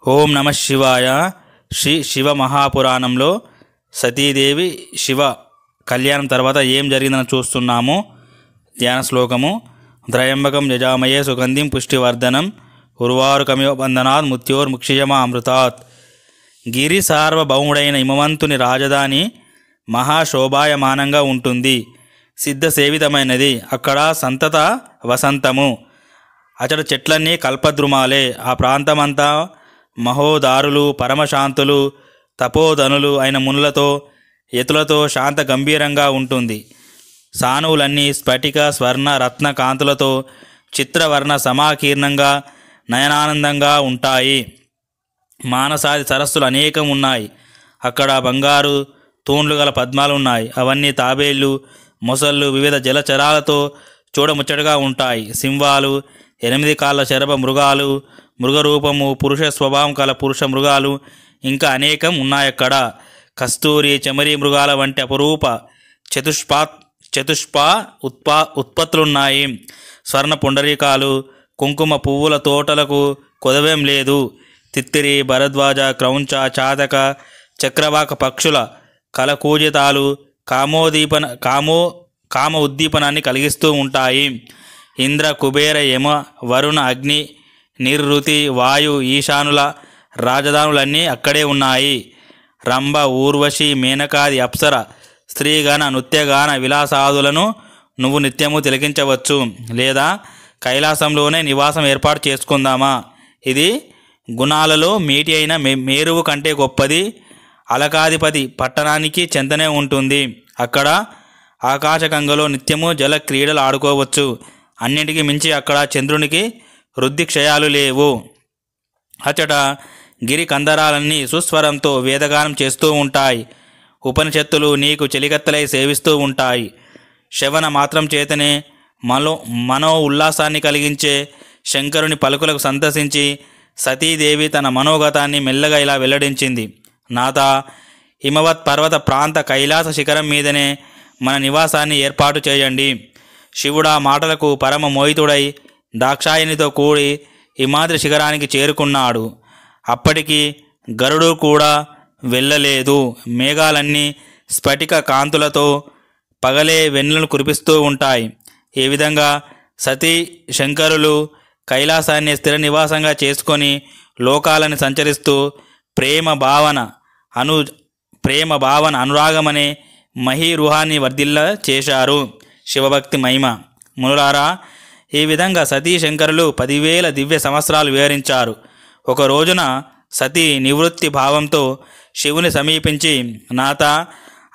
ఓం నమ శివాయ. శ్రీ శివ మహాపురాణంలో సతీదేవి శివ కళ్యాణం తర్వాత ఏం జరిగిందని చూస్తున్నాము. ధ్యాన శ్లోకము. త్రయంబకం యజామయే సుగంధిం పుష్టివర్ధనం ఉర్వారుకమివ బంధనాత్ ముత్యోర్ముక్షియమా అమృతాత్. గిరి సార్వభౌముడైన హిమవంతుని రాజధాని మహాశోభాయమానంగా ఉంటుంది. సిద్ధసేవితమైనది. అక్కడ సంతత వసంతము. అచట చెట్లన్నీ కల్పద్రుమాలే. ఆ ప్రాంతమంతా మహోదారులు, పరమశాంతులు, తపోధనులు అయిన మునులతో యతులతో శాంత గంభీరంగా ఉంటుంది. సానువులన్నీ స్ఫటిక స్వర్ణ రత్న కాంతులతో చిత్రవర్ణ సమాకీర్ణంగా నయనానందంగా ఉంటాయి. మానసాది సరస్సులు అనేకం ఉన్నాయి. అక్కడ బంగారు తూండ్లు గల పద్మాలు ఉన్నాయి. అవన్నీ తాబేళ్ళు, మొసళ్ళు, వివిధ జలచరాలతో చూడముచ్చటగా ఉంటాయి. సింహాలు, 8 కాళ్ళ శరభ మృగాలు, మృగరూపము, పురుష స్వభావం కల పురుష మృగాలు ఇంకా అనేకం ఉన్నాయక్కడ. కస్తూరి, చెమరి మృగాల వంటి అపరూప చతుష్పా ఉత్పత్తులున్నాయి. స్వర్ణ పుండరీకాలు, కుంకుమ పువ్వుల తోటలకు కొదవేం లేదు. తిత్తిరి, భరద్వాజ, క్రౌంచ, చాతక, చక్రవాక పక్షుల కలకూజితాలు కామ ఉద్దీపనాన్ని కలిగిస్తూ ఉంటాయి. ఇంద్ర, కుబేర, యమ, వరుణ, అగ్ని, నిర్రుతి, వాయు, ఈశానుల రాజధానులన్నీ అక్కడే ఉన్నాయి. రంభ, ఊర్వశి, మేనకాది అప్సర స్త్రీగణ నృత్యగాన విలాసాదులను నువ్వు నిత్యము తిలకించవచ్చు. లేదా కైలాసంలోనే నివాసం ఏర్పాటు చేసుకుందామా? ఇది గుణాలలో మేటి అయిన మేరువు కంటే గొప్పది. అలకాధిపతి పట్టణానికి చెంతనే ఉంటుంది. అక్కడ ఆకాశగంగలో నిత్యము జల క్రీడలు ఆడుకోవచ్చు. అన్నింటికి మించి అక్కడ చంద్రునికి వృద్ధిక్షయాలు లేవు. అచ్చట గిరి కందరాలన్నీ సుస్వరంతో వేదగానం చేస్తూ ఉంటాయి. ఉపనిషత్తులు నీకు చెలికత్తలై సేవిస్తూ ఉంటాయి. శ్రవణ మాత్రం చేతనే మనో ఉల్లాసాన్ని కలిగించే శంకరుని పలుకులకు సంతసించి సతీదేవి తన మనోగతాన్ని మెల్లగా ఇలా వెల్లడించింది. నాథ, హిమవత్ పర్వత ప్రాంత కైలాస శిఖరం మీదనే మన నివాసాన్ని ఏర్పాటు చేయండి. శివుడా మాటలకు పరమ మోహితుడై దాక్షాయనితో కూడి హిమాద్రి శిఖరానికి చేరుకున్నాడు. అప్పటికి గరుడు కూడా వెళ్ళలేదు. మేఘాలన్నీ స్ఫటిక కాంతులతో పగలే వెన్నెలను కురిపిస్తూ ఉంటాయి. ఈ విధంగా సతీ శంకరులు కైలాసాన్ని స్థిర నివాసంగా చేసుకొని లోకాలను సంచరిస్తూ ప్రేమ భావన అనురాగమనే మహీరుహాన్ని వర్ధిల్ల చేశారు. శివభక్తి మహిమ. మునులారా, ఈ విధంగా సతీ శంకరులు 10,000 దివ్య సంవత్సరాలు వివరించారు. ఒక రోజున సతీ నివృత్తి భావంతో శివుని సమీపించి, నాథ,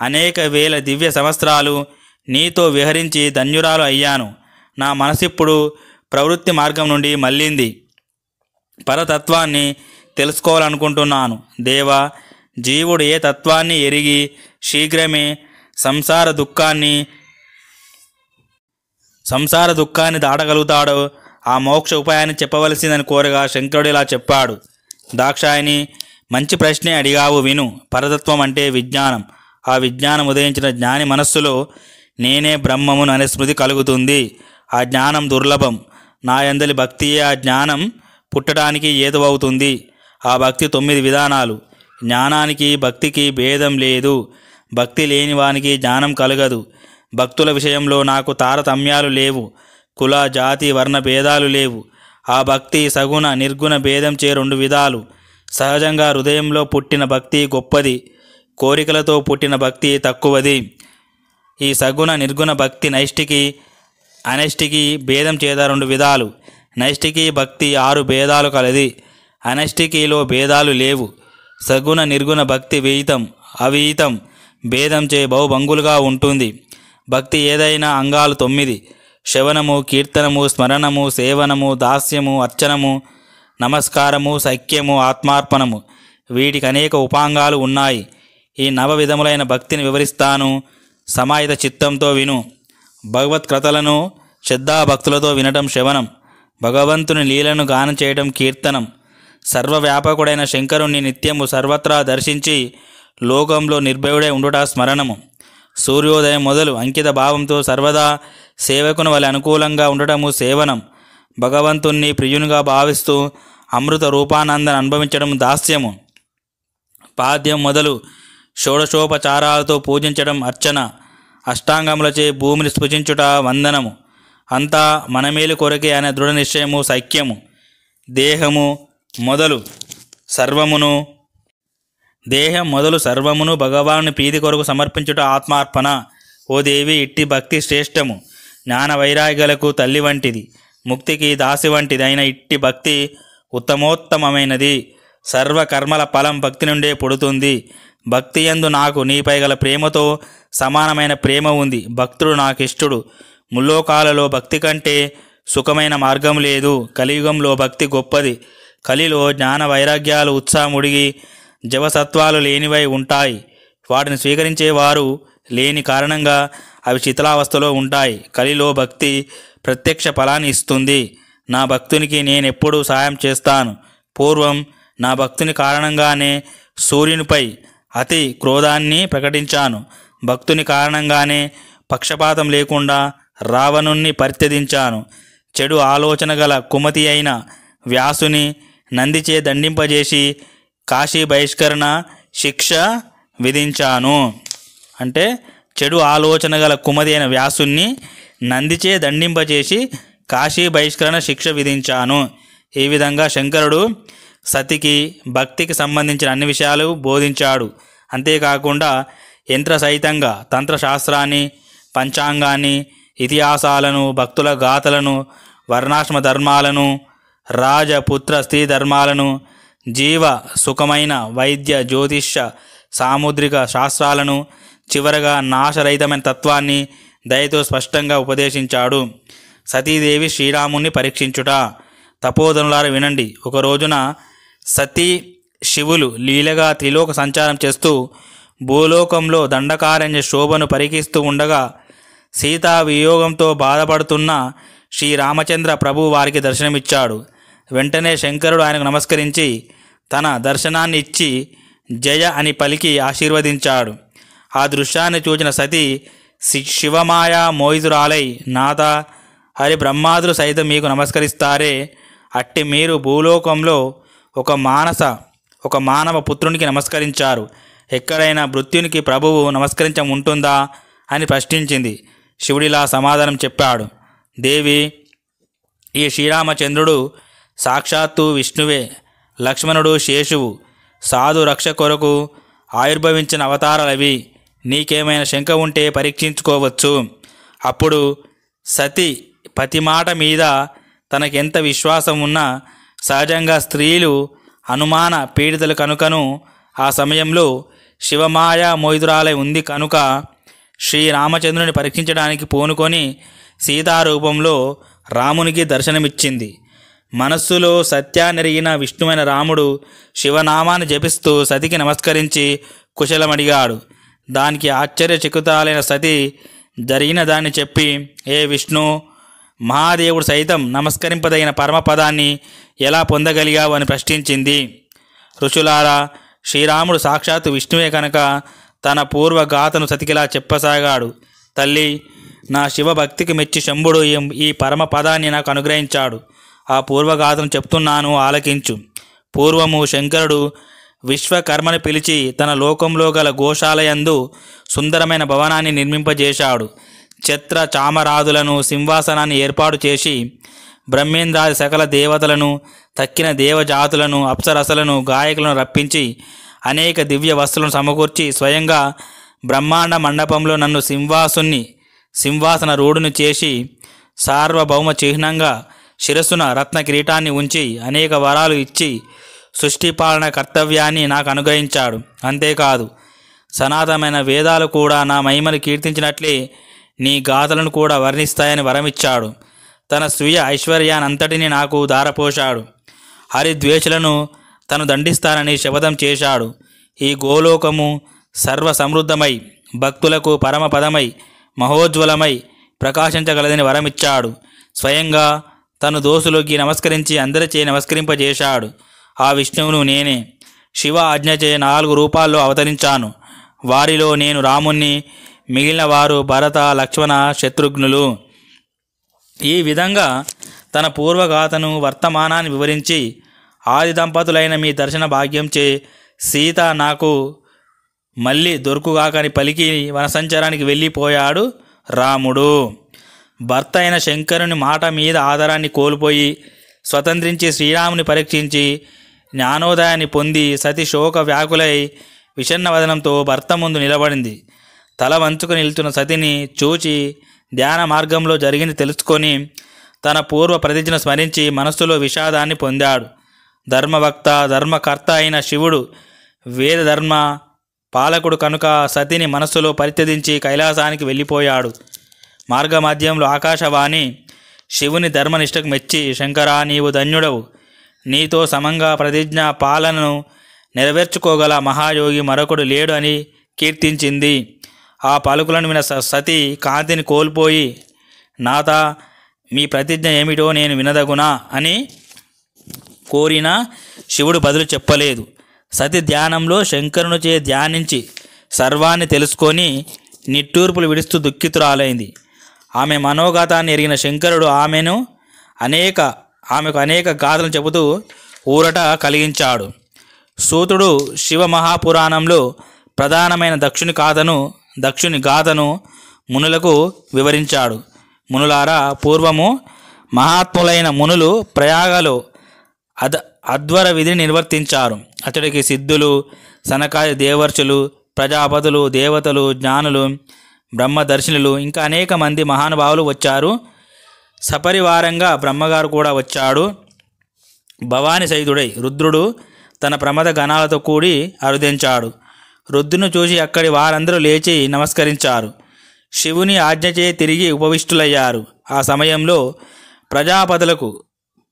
అనేక వేల దివ్య సంవత్సరాలు నీతో విహరించి ధన్యురాలు అయ్యాను. నా మనసిప్పుడు ప్రవృత్తి మార్గం నుండి మళ్ళింది. పరతత్వాన్ని తెలుసుకోవాలనుకుంటున్నాను. దేవా, జీవుడు ఏ తత్వాన్ని ఎరిగి శీఘ్రమే సంసార దుఃఖాన్ని దాటగలుగుతాడో ఆ మోక్ష ఉపాయాన్ని చెప్పవలసిందని కోరగా శంకరుడు ఇలా చెప్పాడు. దాక్షాయని, మంచి ప్రశ్నే అడిగావు, విను. పరతత్వం అంటే విజ్ఞానం. ఆ విజ్ఞానం ఉదయించిన జ్ఞాని మనస్సులో నేనే బ్రహ్మమును అనే స్మృతి కలుగుతుంది. ఆ జ్ఞానం దుర్లభం. నా యందలి భక్తియే ఆ జ్ఞానం పుట్టడానికి ఏతువవుతుంది. ఆ భక్తి 9 విధానాలు. జ్ఞానానికి భక్తికి భేదం లేదు. భక్తి లేని వానికి జ్ఞానం కలగదు. భక్తుల విషయంలో నాకు తారతమ్యాలు లేవు. కుల, జాతి, వర్ణ భేదాలు లేవు. ఆ భక్తి సగుణ నిర్గుణ భేదం చే 2 విధాలు. సహజంగా హృదయంలో పుట్టిన భక్తి గొప్పది. కోరికలతో పుట్టిన భక్తి తక్కువది. ఈ సగుణ నిర్గుణ భక్తి నైష్టికి అనైష్టికి భేదం చేత 2 విధాలు. నైష్టికి భక్తి 6 భేదాలు కలది. అనైష్టికిలో భేదాలు లేవు. సగుణ నిర్గుణ భక్తి విహితం, అవిహితం భేదం చే బహుభంగులుగా ఉంటుంది. భక్తి ఏదైనా అంగాలు 9: శ్రవణము, కీర్తనము, స్మరణము, సేవనము, దాస్యము, అర్చనము, నమస్కారము, సఖ్యము, ఆత్మార్పణము. వీటికి అనేక ఉపాంగాలు ఉన్నాయి. ఈ 9 విధములైన భక్తిని వివరిస్తాను. సమాహిత చిత్తంతో విను. భగవత్ కథలను శ్రద్ధాభక్తులతో వినటం శ్రవణం. భగవంతుని లీలను గానం చేయటం కీర్తనం. సర్వవ్యాపకుడైన శంకరుణ్ణి నిత్యము సర్వత్రా దర్శించి లోకంలో నిర్భయుడై ఉండుట స్మరణము. సూర్యోదయం మొదలు అంకిత భావంతో సర్వదా సేవకుని వలె అనుకూలంగా ఉండటము సేవనం. భగవంతుణ్ణి ప్రియునిగా భావిస్తూ అమృత రూపానందను అనుభవించడం దాస్యము. పాద్యం మొదలు షోడశోపచారాలతో పూజించడం అర్చన. అష్టాంగములచే భూమిని స్పృశించుట వందనము. అంతా మనమేలు కొరకే అనే దృఢ నిశ్చయము సఖ్యము. దేహం మొదలు సర్వమును భగవాను ప్రీతి కొరకు సమర్పించుట ఆత్మార్పణ. ఓ దేవి, ఇట్టి భక్తి శ్రేష్టము. జ్ఞాన వైరాగ్యాలకు తల్లి వంటిది, ముక్తికి దాసి వంటిది అయిన ఇట్టి భక్తి ఉత్తమోత్తమైనది. సర్వకర్మల ఫలం భక్తి నుండే పుడుతుంది. భక్తి యందు నాకు నీపై గల ప్రేమతో సమానమైన ప్రేమ ఉంది. భక్తుడు నాకిష్టుడు. ముల్లోకాలలో భక్తి కంటే సుఖమైన మార్గం లేదు. కలియుగంలో భక్తి గొప్పది. కలిలో జ్ఞాన వైరాగ్యాలు ఉత్సాహముడిగి జవసత్వాలు లేనివై ఉంటాయి. వాటిని స్వీకరించేవారు లేని కారణంగా అవి శిథిలావస్థలో ఉంటాయి. కలిలో భక్తి ప్రత్యక్ష ఫలాన్ని ఇస్తుంది. నా భక్తునికి నేనెప్పుడూ సాయం చేస్తాను. పూర్వం నా భక్తుని కారణంగానే సూర్యునిపై అతి క్రోధాన్ని ప్రకటించాను. భక్తుని కారణంగానే పక్షపాతం లేకుండా రావణుణ్ణి పరిత్యజించాను. చెడు ఆలోచన గల కుమతి అయిన వ్యాసుని నందిచే దండింపజేసి కాశీ బహిష్కరణ శిక్ష విధించాను. అంటే చెడు ఆలోచన గల కుమతి అయిన వ్యాసుని నందిచే దండింపజేసి కాశీ బహిష్కరణ శిక్ష విధించాను. ఈ విధంగా శంకరుడు సతికి భక్తికి సంబంధించిన అన్ని విషయాలు బోధించాడు. అంతేకాకుండా యంత్ర సహితంగా తంత్రశాస్త్రాన్ని, పంచాంగాన్ని, ఇతిహాసాలను, భక్తుల గాథలను, వర్ణాశ్రమ ధర్మాలను, రాజపుత్ర స్త్రీ ధర్మాలను, జీవ సుఖమైన వైద్య జ్యోతిష్య సాముద్రిక శాస్త్రాలను, చివరగా నాశరహితమైన తత్వాన్ని దయతో స్పష్టంగా ఉపదేశించాడు. సతీదేవి శ్రీరాముణ్ణి పరీక్షించుట. తపోధనులారా వినండి. ఒక రోజున సతీ శివులు లీలగా త్రిలోక సంచారం చేస్తూ భూలోకంలో దండకారణ్య శోభను పరీక్షిస్తూ ఉండగా సీతా వియోగంతో బాధపడుతున్న శ్రీరామచంద్ర ప్రభు వారికి దర్శనమిచ్చాడు. వెంటనే శంకరుడు ఆయనకు నమస్కరించి తన దర్శనాన్ని ఇచ్చి జయ అని పలికి ఆశీర్వదించాడు. ఆ దృశ్యాన్ని చూచిన సతి శివమాయ మోహితురాలై, నాథ, హరి బ్రహ్మాదులు సైతం మీకు నమస్కరిస్తారే, అట్టి మీరు భూలోకంలో ఒక మానవ పుత్రునికి నమస్కరించారు. ఎక్కడైనా మృత్యునికి ప్రభువు నమస్కరించ ఉంటుందా అని ప్రశ్నించింది. శివుడిలా సమాధానం చెప్పాడు. దేవి, ఈ శ్రీరామచంద్రుడు సాక్షాత్తు విష్ణువే. లక్ష్మణుడు శేషువు. సాధు రక్ష కొరకు ఆవిర్భవించిన అవతారాలవి. నీకేమైనా శంక ఉంటే పరీక్షించుకోవచ్చు. అప్పుడు సతి పతి మాట మీద తనకెంత విశ్వాసం ఉన్నా సహజంగా స్త్రీలు అనుమాన పీడితలు కనుకను ఆ సమయంలో శివమాయ మోహితురాలై ఉంది కనుక శ్రీరామచంద్రుని పరీక్షించడానికి పూనుకొని సీతారూపంలో రామునికి దర్శనమిచ్చింది. మనస్సులో సత్యాన్నెరిగిన విష్ణువైన రాముడు శివనామాన్ని జపిస్తూ సతికి నమస్కరించి కుశలమడిగాడు. దానికి ఆశ్చర్యచకితురాలైన సతి జరిగిన దాన్ని చెప్పి, ఏ విష్ణు, మహాదేవుడు సైతం నమస్కరింపదగిన పరమపదాన్ని ఎలా పొందగలిగావు అని ప్రశ్నించింది. ఋషులారా, శ్రీరాముడు సాక్షాత్తు విష్ణువే కనుక తన పూర్వగాథను సతికిలా చెప్పసాగాడు. తల్లి, నా శివభక్తికి మెచ్చి శంభుడు ఈ పరమపదాన్ని నాకు అనుగ్రహించాడు. ఆ పూర్వగాథను చెప్తున్నాను, ఆలకించు. పూర్వము శంకరుడు విశ్వకర్మని పిలిచి తన లోకంలో గల గోశాలయందు సుందరమైన భవనాన్ని నిర్మింపజేశాడు. ఛత్ర చామరాదులను, సింహాసనాన్ని ఏర్పాటు చేసి బ్రహ్మేంద్రాది సకల దేవతలను, తక్కిన దేవజాతులను, అప్సరసలను, గాయకులను రప్పించి అనేక దివ్య వస్తువులను సమకూర్చి స్వయంగా బ్రహ్మాండ మండపంలో నన్ను సింహాసన రూఢుని చేసి సార్వభౌమ చిహ్నంగా శిరస్సున రత్న కిరీటాన్ని ఉంచి అనేక వరాలు ఇచ్చి సృష్టిపాలన కర్తవ్యాన్ని నాకు అనుగ్రహించాడు. అంతేకాదు, సనాతనమైన వేదాలు కూడా నా మహిమను కీర్తించినట్లే నీ గాథలను కూడా వర్ణిస్తాయని వరమిచ్చాడు. తన స్వీయ ఐశ్వర్యానంతటిని నాకు దారపోశాడు. హరిద్వేషులను తను దండిస్తానని శపథం చేశాడు. ఈ గోలోకము సర్వ సమృద్ధమై భక్తులకు పరమపదమై మహోజ్వలమై ప్రకాశించగలదని వరమిచ్చాడు. స్వయంగా తను దోసులొగ్గి నమస్కరించి అందరిచే నమస్కరింపజేశాడు. ఆ విష్ణువును నేనే. శివ ఆజ్ఞచే 4 రూపాల్లో అవతరించాను. వారిలో నేను రాముణ్ణి, మిగిలిన వారు భరత, లక్ష్మణ, శత్రుఘ్నులు. ఈ విధంగా తన పూర్వగాథను, వర్తమానాన్ని వివరించి ఆది దంపతులైన మీ దర్శన భాగ్యంచే సీత నాకు మళ్ళీ దొరుకుగాకని పలికి వనసంచారానికి వెళ్ళిపోయాడు రాముడు. భర్త అయిన శంకరుని మాట మీద ఆధారాన్ని కోల్పోయి స్వతంత్రించి శ్రీరాముని పరీక్షించి జ్ఞానోదయాన్ని పొంది సతి శోక వ్యాకులై విషన్నవదనంతో భర్త ముందు నిలబడింది. తల వంచుకు నిలుచున్న సతిని చూచి ధ్యాన మార్గంలో జరిగింది తెలుసుకొని తన పూర్వ ప్రతిజ్ఞను స్మరించి మనస్సులో విషాదాన్ని పొందాడు. ధర్మవక్త ధర్మకర్త అయిన శివుడు వేద ధర్మ పాలకుడు కనుక సతిని మనస్సులో పరిత్యజించి కైలాసానికి వెళ్ళిపోయాడు. మార్గమధ్యంలో ఆకాశవాణి శివుని ధర్మనిష్టకు మెచ్చి, శంకరా, నీవు ధన్యుడవు. నీతో సమంగా ప్రతిజ్ఞ పాలనను నెరవేర్చుకోగల మహాయోగి మరొకడు లేడు అని కీర్తించింది. ఆ పలుకులను విన సతి కాంతిని కోల్పోయి, నాథ, మీ ప్రతిజ్ఞ ఏమిటో నేను వినదగునా అని కోరినా శివుడు బదులు చెప్పలేదు. సతి ధ్యానంలో శంకరునిచే ధ్యానించి సర్వాన్ని తెలుసుకొని నిట్టూర్పులు విడుస్తూ దుఃఖితురాలైంది. ఆమె మనోగతాన్ని ఎరిగిన శంకరుడు ఆమెకు అనేక గాథలను చెబుతూ ఊరట కలిగించాడు. సూతుడు శివ మహాపురాణంలో ప్రధానమైన దక్షుని గాథను మునులకు వివరించాడు. మునులారా, పూర్వము మహాత్ములైన మునులు ప్రయాగలో అధ్వర విధిని నిర్వర్తించారు. అతడికి సిద్ధులు, సనకాది దేవర్షులు, ప్రజాపతులు, దేవతలు, జ్ఞానులు, బ్రహ్మదర్శినులు ఇంకా అనేక మంది మహానుభావులు వచ్చారు. సపరివారంగా బ్రహ్మగారు కూడా వచ్చాడు. భవాని సహితుడై రుద్రుడు తన ప్రమద గణాలతో కూడి అరుదించాడు. రుద్రుని చూసి అక్కడి వారందరూ లేచి నమస్కరించారు. శివుని ఆజ్ఞచే తిరిగి ఉపవిష్టులయ్యారు. ఆ సమయంలో ప్రజాపతులకు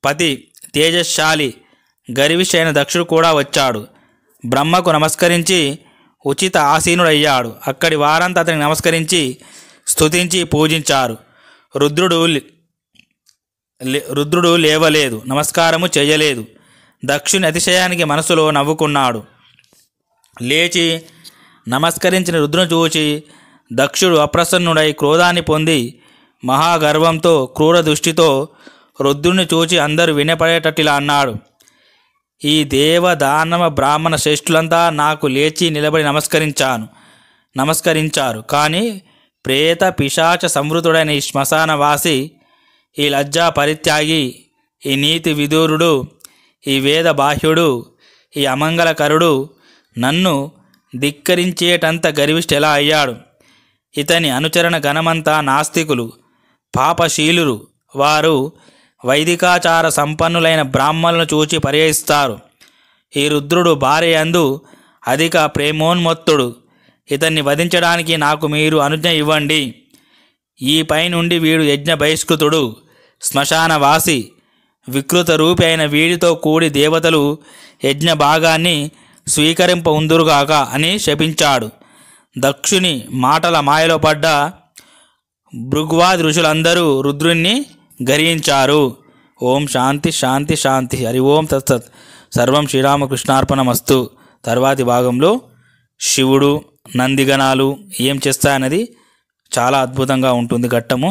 పతి తేజశాలి గరివిష్ అయిన దక్షుడు కూడా వచ్చాడు. బ్రహ్మకు నమస్కరించి ఉచిత ఆసీనుడయ్యాడు. అక్కడి వారంతా అతనికి నమస్కరించి స్తుతించి పూజించారు. రుద్రుడు లేవలేదు, నమస్కారము చేయలేదు. దక్షుని అతిశయానికి మనసులో నవ్వుకున్నాడు. లేచి నమస్కరించిన రుద్రుని చూచి దక్షుడు అప్రసన్నుడై క్రోధాన్ని పొంది మహాగర్వంతో క్రూర దృష్టితో రుద్రుని చూచి అందరూ వినపడేటట్టిలా అన్నాడు. ఈ దేవ దానవ బ్రాహ్మణ శ్రేష్ఠులంతా నాకు లేచి నిలబడి నమస్కరించారు. కానీ ప్రేత పిశాచ సంవృతుడైన ఈ శ్మశానవాసి, ఈ లజ్జా పరిత్యాగి, ఈ నీతి విదూరుడు, ఈ వేద బాహ్యుడు, ఈ అమంగళకరుడు నన్ను ధిక్కరించేటంత గర్విష్ఠ ఎలా అయ్యాడు? ఇతని అనుచరణ గణమంతా నాస్తికులు, పాపశీలురు. వారు వైదికాచార సంపన్నులైన బ్రాహ్మణులను చూచి పర్యయిస్తారు. ఈ రుద్రుడు భార్య యందు అధిక ప్రేమోన్మత్తుడు. ఇతన్ని వధించడానికి నాకు మీరు అనుజ్ఞ ఇవ్వండి. ఈ పై నుండి వీడు యజ్ఞ బహిష్కృతుడు, శ్మశానవాసి, వికృత రూపి అయిన వీడితో కూడి దేవతలు యజ్ఞ భాగాన్ని స్వీకరింప ఉందురుగాక అని శపించాడు. దక్షుని మాటల మాయలో పడ్డ భృగ్వాది ఋషులందరూ రుద్రుణ్ణి గరించారు. ఓం శాంతి శాంతి శాంతి. హరి ఓం తత్సత్. సర్వం శ్రీరామకృష్ణార్పణమస్తు. తర్వాతి భాగంలో శివుడు నందిగణాలు ఏం చేస్తాయన్నది చాలా అద్భుతంగా ఉంటుంది ఘట్టము.